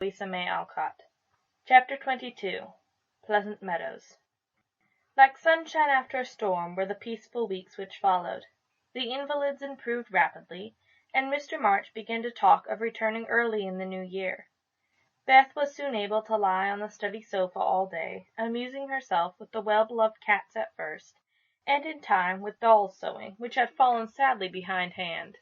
Louisa May Alcott. Chapter 22. Pleasant Meadows. Like sunshine after a storm were the peaceful weeks which followed. The invalids improved rapidly, and Mr. March began to talk of returning early in the new year. Beth was soon able to lie on the study sofa all day, amusing herself with the well-beloved cats at first, and in time with doll's sewing, which had fallen sadly behindhand.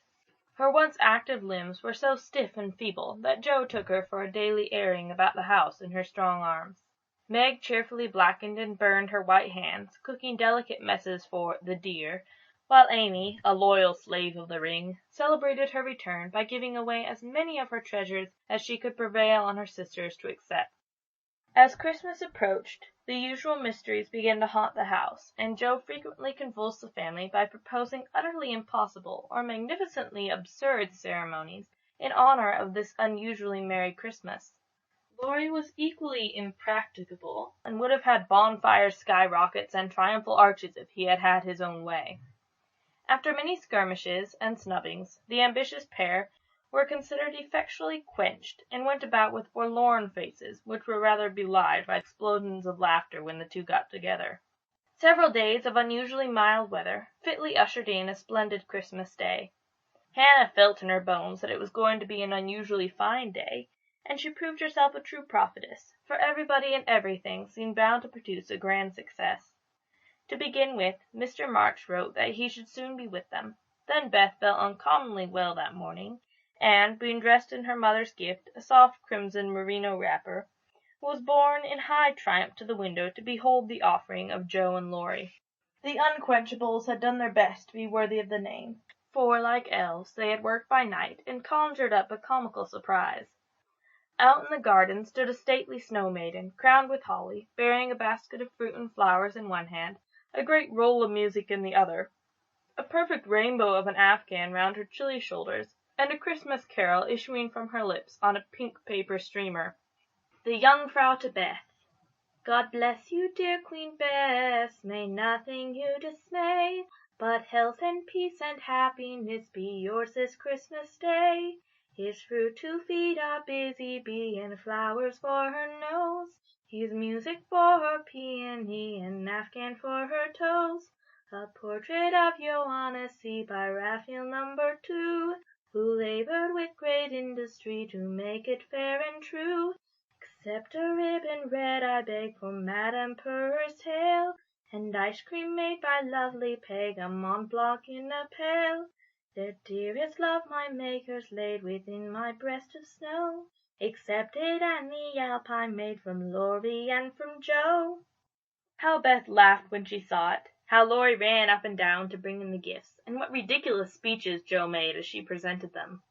Her once active limbs were so stiff and feeble that Joe took her for a daily airing about the house in her strong arms. Meg cheerfully blackened and burned her white hands, cooking delicate messes for "the dear," while Amy, a loyal slave of the ring, celebrated her return by giving away as many of her treasures as she could prevail on her sisters to accept. As Christmas approached, the usual mysteries began to haunt the house, and Joe frequently convulsed the family by proposing utterly impossible or magnificently absurd ceremonies in honor of this unusually merry Christmas. Laurie was equally impracticable, and would have had bonfires, skyrockets, and triumphal arches if he had had his own way. After many skirmishes and snubbings, the ambitious pair were considered effectually quenched, and went about with forlorn faces, which were rather belied by explosions of laughter when the two got together. Several days of unusually mild weather fitly ushered in a splendid Christmas Day. Hannah felt in her bones that it was going to be an unusually fine day, and she proved herself a true prophetess, for everybody and everything seemed bound to produce a grand success. To begin with, Mr. March wrote that he should soon be with them. Then Beth felt uncommonly well that morning, and, being dressed in her mother's gift, a soft crimson merino wrapper, was borne in high triumph to the window to behold the offering of Joe and Laurie. The Unquenchables had done their best to be worthy of the name, for, like elves, they had worked by night and conjured up a comical surprise. Out in the garden stood a stately snow maiden, crowned with holly, bearing a basket of fruit and flowers in one hand, a great roll of music in the other, a perfect rainbow of an afghan round her chilly shoulders, and a Christmas carol issuing from her lips on a pink paper streamer. The Jungfrau to Beth. God bless you, dear Queen Bess, may nothing you dismay, but health and peace and happiness be yours this Christmas Day. Here's fruit to feed our busy bee, and flowers for her nose. Here's music for her peony, and afghan for her toes. A portrait of Johanna C. by Raphael No. 2, who labored with great industry to make it fair and true. Accept a ribbon red, I beg, for Madame Purr's tail, and ice cream made by lovely Peg, a Mont Blanc in a pail. The dearest love my makers laid within my breast of snow, accepted and the Alpine made from Laurie and from Joe. How Beth laughed when she saw it, how Laurie ran up and down to bring in the gifts, and what ridiculous speeches Joe made as she presented them.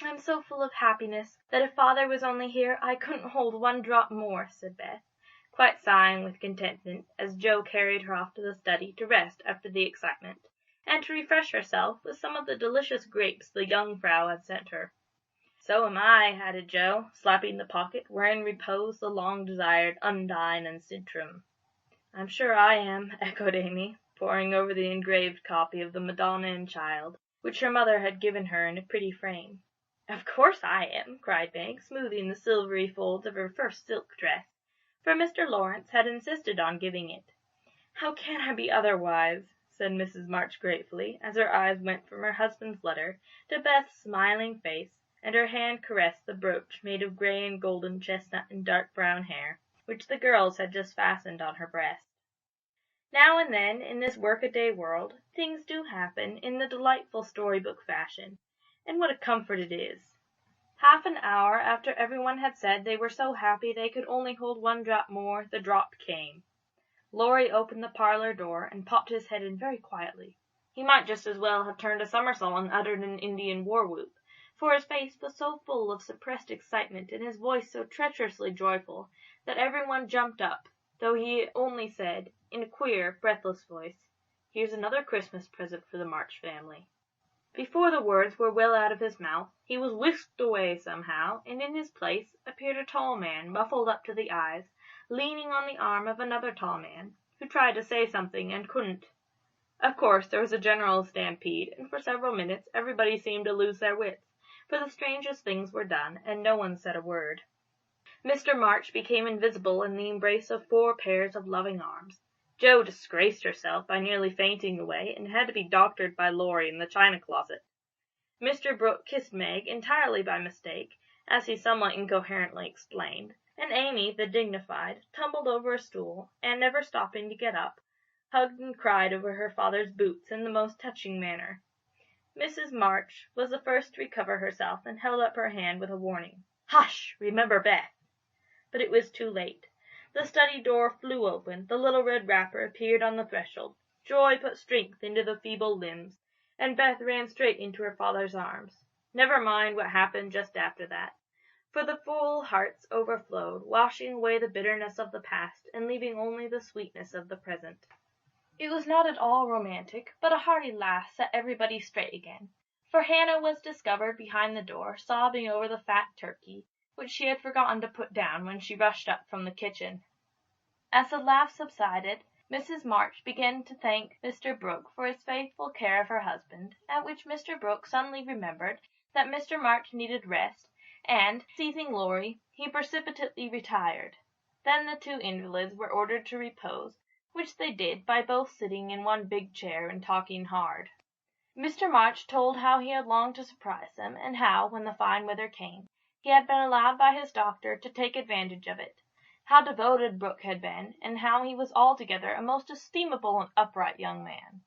I'm so full of happiness that if Father was only here I couldn't hold one drop more, said Beth, quite sighing with contentment as Joe carried her off to the study to rest after the excitement, and to refresh herself with some of the delicious grapes the Jungfrau had sent her. So am I, added Joe, slapping the pocket wherein reposed the long-desired undine and citron. I'm sure I am, echoed Amy, poring over the engraved copy of the Madonna and Child, which her mother had given her in a pretty frame. Of course I am, cried Meg, smoothing the silvery folds of her first silk dress, for Mr. Lawrence had insisted on giving it. How can I be otherwise? Said Mrs. March gratefully, as her eyes went from her husband's letter to Beth's smiling face, and her hand caressed the brooch made of grey and golden chestnut and dark brown hair, which the girls had just fastened on her breast. Now and then, in this work-a-day world, things do happen in the delightful storybook fashion, and what a comfort it is. Half an hour after everyone had said they were so happy they could only hold one drop more, the drop came. Laurie opened the parlor door and popped his head in very quietly. He might just as well have turned a somersault and uttered an Indian war-whoop, for his face was so full of suppressed excitement and his voice so treacherously joyful that everyone jumped up, though he only said, in a queer, breathless voice, "Here's another Christmas present for the March family." Before the words were well out of his mouth, he was whisked away somehow, and in his place appeared a tall man, muffled up to the eyes, leaning on the arm of another tall man, who tried to say something and couldn't. Of course, there was a general stampede, and for several minutes everybody seemed to lose their wits, for the strangest things were done, and no one said a word. Mr. March became invisible in the embrace of 4 pairs of loving arms. Jo disgraced herself by nearly fainting away, and had to be doctored by Laurie in the china closet. Mr. Brooke kissed Meg entirely by mistake, as he somewhat incoherently explained, and Amy, the dignified, tumbled over a stool, and, never stopping to get up, hugged and cried over her father's boots in the most touching manner. Mrs. March was the first to recover herself, and held up her hand with a warning. "Hush! Remember Beth!" But it was too late. The study door flew open, the little red wrapper appeared on the threshold, joy put strength into the feeble limbs, and Beth ran straight into her father's arms. Never mind what happened just after that, for the full hearts overflowed, washing away the bitterness of the past, and leaving only the sweetness of the present. It was not at all romantic, but a hearty laugh set everybody straight again, for Hannah was discovered behind the door, sobbing over the fat turkey, which she had forgotten to put down when she rushed up from the kitchen. As the laugh subsided, Mrs. March began to thank Mr. Brooke for his faithful care of her husband, at which Mr. Brooke suddenly remembered that Mr. March needed rest, and, seizing Laurie, he precipitately retired. Then the 2 invalids were ordered to repose, which they did by both sitting in one big chair and talking hard. Mr. March told how he had longed to surprise them, and how, when the fine weather came, he had been allowed by his doctor to take advantage of it, how devoted Brooke had been, and how he was altogether a most estimable and upright young man.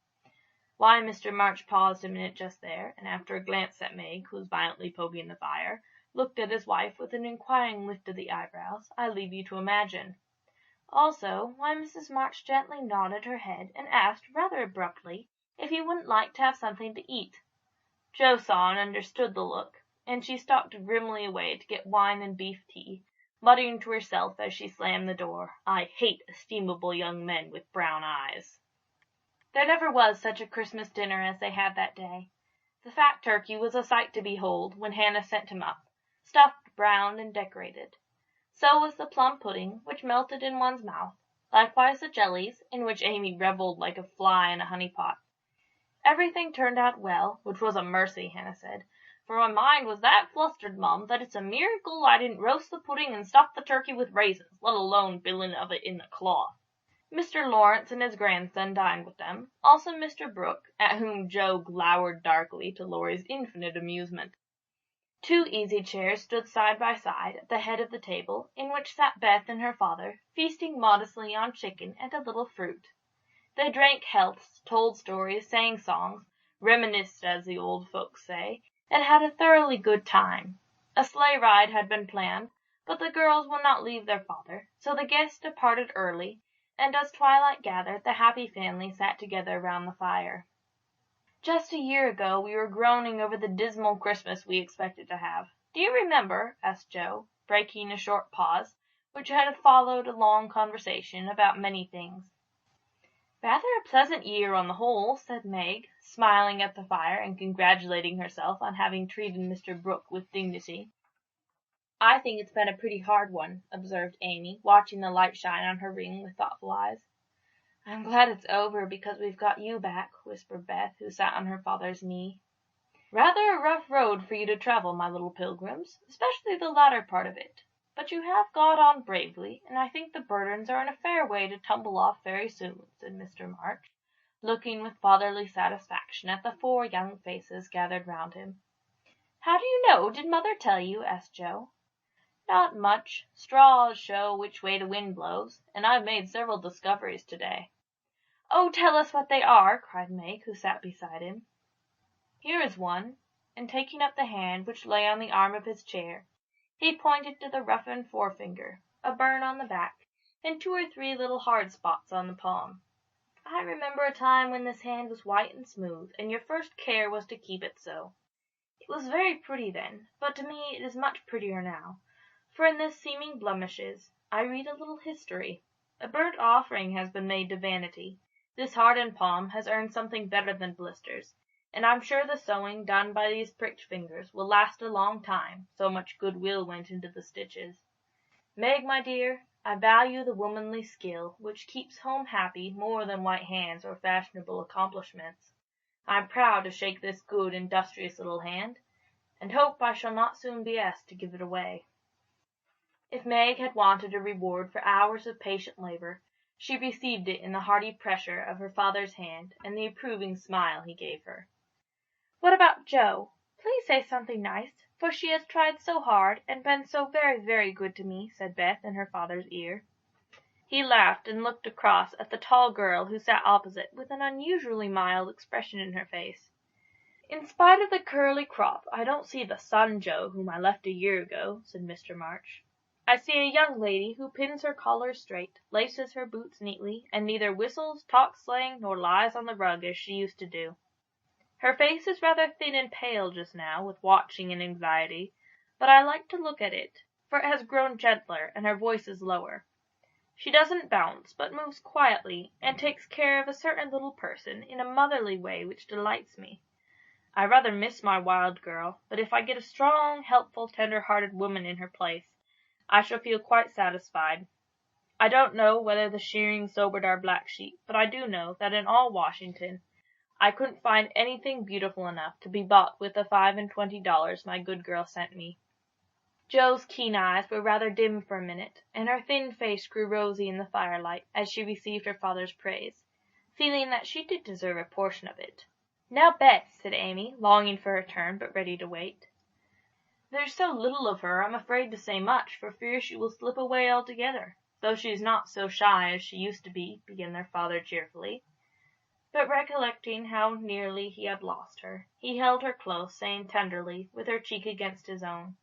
Why Mr. March paused a minute just there, and after a glance at Meg, who was violently poking the fire, looked at his wife with an inquiring lift of the eyebrows, I leave you to imagine. Also, why Mrs. March gently nodded her head, and asked, rather abruptly, if he wouldn't like to have something to eat. Jo saw and understood the look, and she stalked grimly away to get wine and beef tea, muttering to herself as she slammed the door, "I hate estimable young men with brown eyes." There never was such a Christmas dinner as they had that day. The fat turkey was a sight to behold when Hannah sent him up, stuffed, browned, and decorated. So was the plum pudding, which melted in one's mouth, likewise the jellies, in which Amy revelled like a fly in a honey pot. Everything turned out well, which was a mercy, Hannah said, for my mind was that flustered, Mum, that it's a miracle I didn't roast the pudding and stuff the turkey with raisins, let alone billing of it in the cloth. Mr. Lawrence and his grandson dined with them, also Mr. Brooke, at whom Jo glowered darkly, to Laurie's infinite amusement. 2 easy chairs stood side by side at the head of the table, in which sat Beth and her father, feasting modestly on chicken and a little fruit. They drank healths, told stories, sang songs, reminisced, as the old folks say, and had a thoroughly good time. A sleigh ride had been planned, but the girls would not leave their father, so the guests departed early, and as twilight gathered, the happy family sat together round the fire. Just a year ago we were groaning over the dismal Christmas we expected to have. Do you remember? Asked Jo, breaking a short pause, which had followed a long conversation about many things. Rather a pleasant year on the whole, said Meg, smiling at the fire and congratulating herself on having treated Mr. Brooke with dignity. I think it's been a pretty hard one, observed Amy, watching the light shine on her ring with thoughtful eyes. I'm glad it's over, because we've got you back, whispered Beth, who sat on her father's knee. Rather a rough road for you to travel, my little pilgrims, especially the latter part of it. But you have got on bravely, and I think the burdens are in a fair way to tumble off very soon, said Mr. March, looking with fatherly satisfaction at the 4 young faces gathered round him. How do you know? Did Mother tell you? asked Jo. Not much. Straws show which way the wind blows, and I've made several discoveries today. Oh, tell us what they are, cried Meg, who sat beside him. Here is one, and taking up the hand which lay on the arm of his chair, he pointed to the roughened forefinger, a burn on the back, and 2 or 3 little hard spots on the palm. I remember a time when this hand was white and smooth, and your first care was to keep it so. It was very pretty then, but to me it is much prettier now, for in this seeming blemishes I read a little history. A burnt offering has been made to vanity. This hardened palm has earned something better than blisters, and I'm sure the sewing done by these pricked fingers will last a long time, so much goodwill went into the stitches. Meg, my dear, I value the womanly skill which keeps home happy more than white hands or fashionable accomplishments. I'm proud to shake this good, industrious little hand, and hope I shall not soon be asked to give it away. If Meg had wanted a reward for hours of patient labor, she received it in the hearty pressure of her father's hand and the approving smile he gave her. "What about Jo? Please say something nice, for she has tried so hard and been so very, very good to me," said Beth in her father's ear. He laughed and looked across at the tall girl who sat opposite with an unusually mild expression in her face. "In spite of the curly crop, I don't see the son Jo whom I left a year ago," said Mr. March. "I see a young lady who pins her collars straight, laces her boots neatly, and neither whistles, talks slang, nor lies on the rug as she used to do. Her face is rather thin and pale just now, with watching and anxiety, but I like to look at it, for it has grown gentler, and her voice is lower. She doesn't bounce, but moves quietly, and takes care of a certain little person in a motherly way which delights me. I rather miss my wild girl, but if I get a strong, helpful, tender-hearted woman in her place, I shall feel quite satisfied. I don't know whether the shearing sobered our black sheep, but I do know that in all Washington I couldn't find anything beautiful enough to be bought with the $25 my good girl sent me." Jo's keen eyes were rather dim for a minute, and her thin face grew rosy in the firelight as she received her father's praise, feeling that she did deserve a portion of it. "Now, Beth," said Amy, longing for her turn, but ready to wait. "There's so little of her I'm afraid to say much, for fear she will slip away altogether, though she's not so shy as she used to be," began their father cheerfully. But recollecting how nearly he had lost her, he held her close, saying tenderly, with her cheek against his own,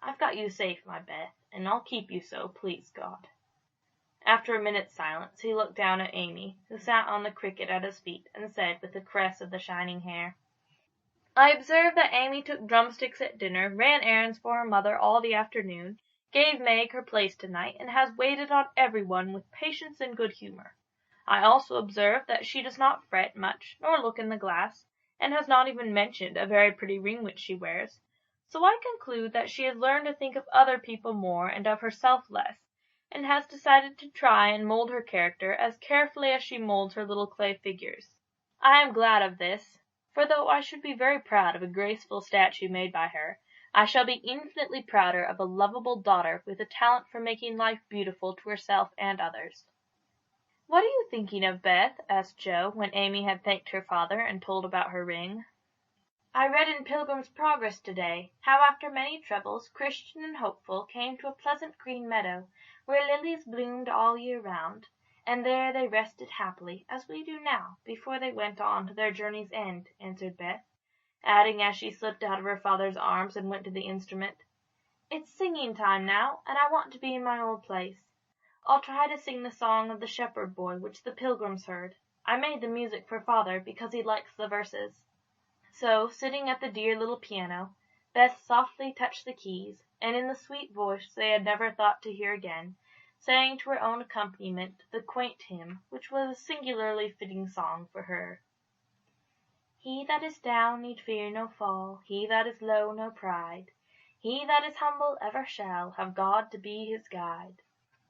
"I've got you safe, my Beth, and I'll keep you so, please God." After a minute's silence, he looked down at Amy, who sat on the cricket at his feet, and said, with a caress of the shining hair, "I observe that Amy took drumsticks at dinner, ran errands for her mother all the afternoon, gave Meg her place tonight, and has waited on every one with patience and good humour. I also observe that she does not fret much, nor look in the glass, and has not even mentioned a very pretty ring which she wears. So I conclude that she has learned to think of other people more and of herself less, and has decided to try and mould her character as carefully as she moulds her little clay figures. I am glad of this, for though I should be very proud of a graceful statue made by her, I shall be infinitely prouder of a lovable daughter with a talent for making life beautiful to herself and others." "What are you thinking of, Beth?" asked Jo, when Amy had thanked her father and told about her ring. "I read in Pilgrim's Progress to-day how after many troubles Christian and Hopeful came to a pleasant green meadow, where lilies bloomed all year round, and there they rested happily, as we do now, before they went on to their journey's end," answered Beth, adding as she slipped out of her father's arms and went to the instrument, "It's singing time now, and I want to be in my old place. I'll try to sing the song of the shepherd boy which the Pilgrims heard. I made the music for father because he likes the verses." So, sitting at the dear little piano, Beth softly touched the keys, and in the sweet voice they had never thought to hear again, sang to her own accompaniment the quaint hymn, which was a singularly fitting song for her. "He that is down need fear no fall, he that is low no pride, he that is humble ever shall have God to be his guide.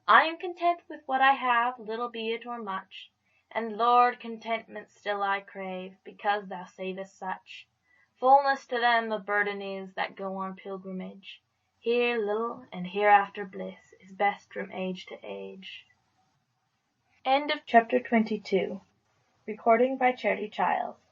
I am content with what I have, little be it or much, and Lord, contentment still I crave, because thou savest such. Fullness to them a burden is that go on pilgrimage. Here little and hereafter bliss is best from age to age." End of chapter 22. Recording by Charity Childs.